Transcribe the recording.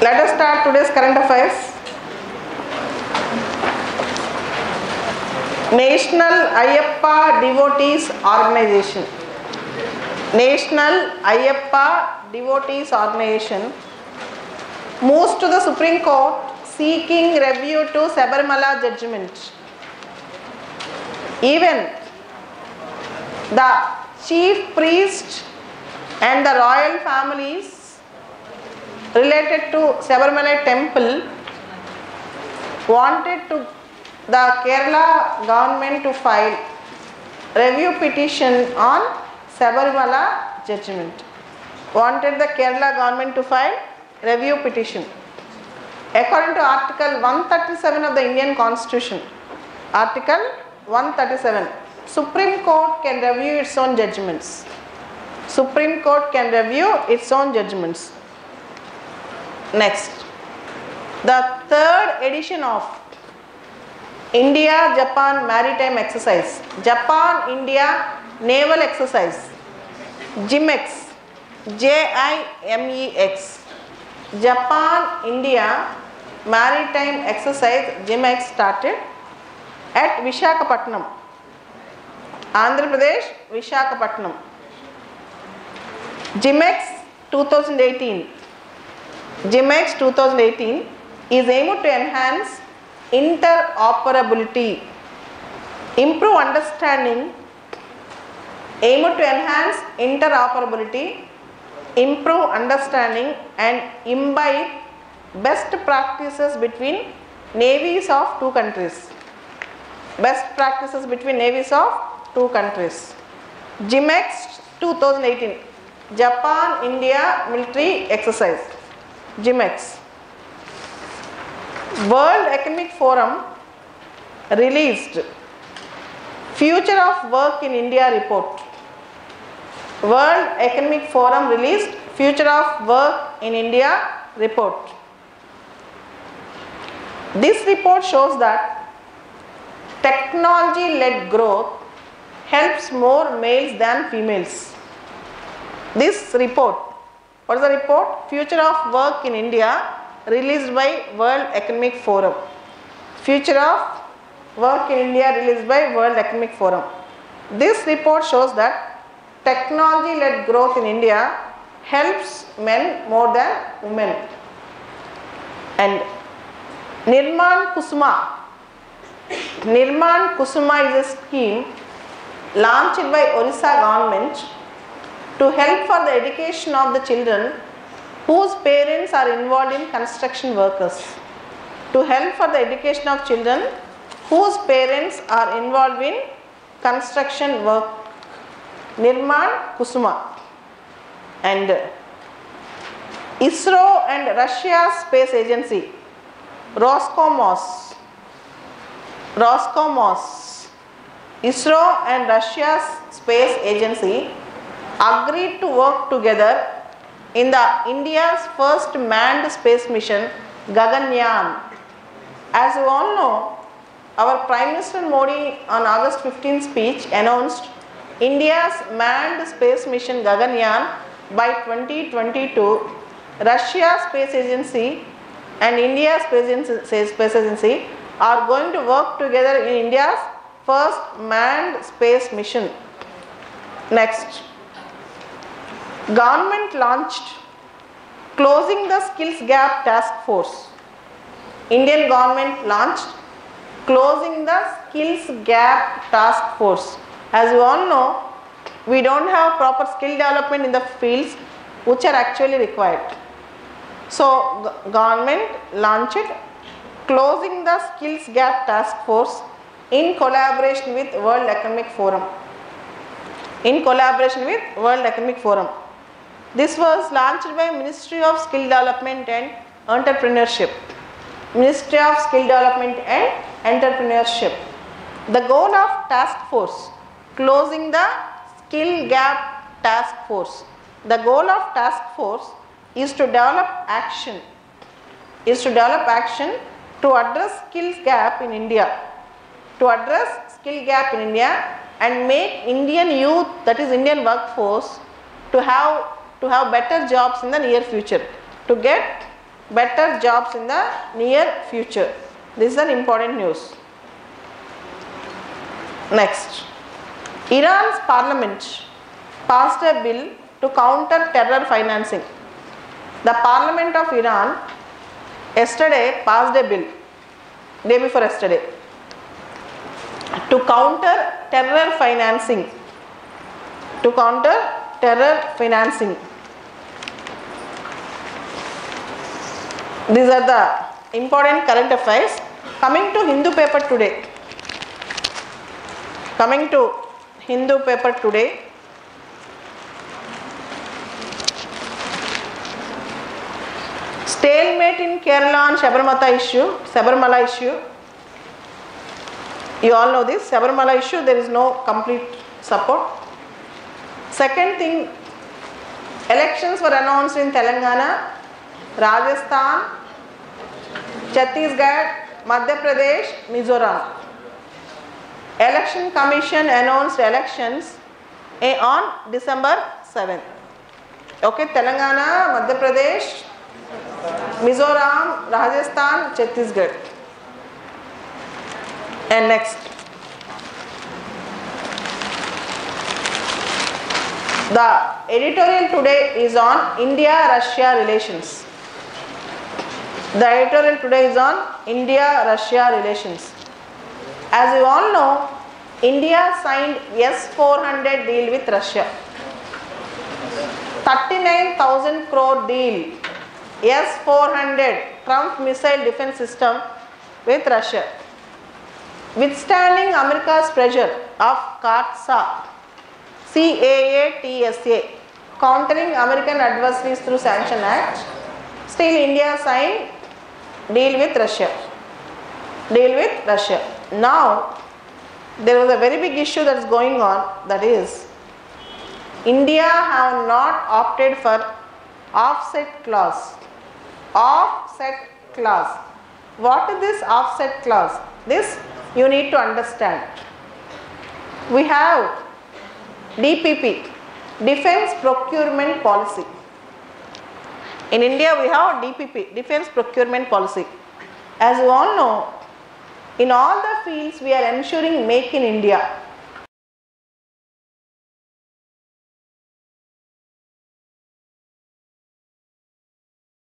Let us start today's current affairs. National Ayyappa Devotees Organization. National Ayyappa Devotees Organization moves to the Supreme Court seeking review to Sabarimala judgment. Even the chief priest and the royal families related to Sabarimala temple wanted to the Kerala government to file review petition on Sabarimala judgment. Wanted the Kerala government to file review petition. According to Article 137 of the Indian Constitution, Article 137, Supreme Court can review its own judgments. Supreme Court can review its own judgments. Next, the third edition of India-Japan Maritime Exercise, Japan-India Naval Exercise, JIMEX, JIMEX, Japan-India Maritime Exercise, JIMEX started at Visakhapatnam, Andhra Pradesh, Visakhapatnam. JIMEX 2018. JIMEX 2018 is aimed to enhance interoperability, improve understanding, aimed to enhance interoperability, improve understanding and imbibe best practices between navies of two countries. Best practices between navies of two countries. JIMEX 2018, Japan-India Military Exercise. JIMEX. World Economic Forum released Future of Work in India report. World Economic Forum released Future of Work in India report. This report shows that technology-led growth helps more males than females. This report, what is the report? Future of Work in India released by World Economic Forum. Future of Work in India released by World Economic Forum. This report shows that technology-led growth in India helps men more than women. And Nirman Kusuma. Nirman Kusuma is a scheme launched by Orissa government to help for the education of the children whose parents are involved in construction workers. To help for the education of children whose parents are involved in construction work. Nirman Kusuma. And ISRO and Russia's space agency, Roscosmos. ISRO and Russia's space agency agreed to work together in the India's first manned space mission, Gaganyaan. As you all know, our Prime Minister Modi on August 15 speech announced India's manned space mission Gaganyaan by 2022. Russia's space agency and India's space agency are going to work together in India's first manned space mission. Next, government launched Closing the Skills Gap Task Force. Indian government launched Closing the Skills Gap Task Force. As you all know, we don't have proper skill development in the fields which are actually required. So, government launched Closing the Skills Gap Task Force in collaboration with World Economic Forum. This was launched by Ministry of Skill Development and Entrepreneurship. Ministry of Skill Development and Entrepreneurship. The goal of task force, Closing the Skill Gap Task Force. The goal of task force is to develop action. To address skills gap in India. And make Indian youth, that is Indian workforce, to have better jobs in the near future, to get better jobs in the near future. This is an important news. Next, Iran's parliament passed a bill to counter terror financing. The parliament of Iran yesterday passed a bill, day before yesterday, to counter terror financing. To counter terror financing. These are the important current affairs. Coming to Hindu paper today. Coming to Hindu paper today. Stalemate in Kerala on Sabarimala issue. You all know this, Sabarimala issue, there is no complete support. Second thing, elections were announced in Telangana, Rajasthan, Chhattisgarh, Madhya Pradesh, Mizoram. Election Commission announced elections on December 7th. Okay, Telangana, Madhya Pradesh, Mizoram, Rajasthan, Chhattisgarh. And next, the editorial today is on India-Russia relations. The editorial today is on India-Russia relations. As you all know, India signed S-400 deal with Russia. 39,000 crore deal, S-400 Trump missile defense system with Russia. Withstanding America's pressure of CAATSA, CAATSA, countering American adversaries through Sanction Act, still India signed deal with Russia. Deal with Russia. Now, there was a very big issue that is going on, that is, India have not opted for offset clause. Offset clause. What is this offset clause? This you need to understand. We have DPP, Defense Procurement Policy. In India we have DPP, Defense Procurement Policy. As you all know, in all the fields we are ensuring Make in India.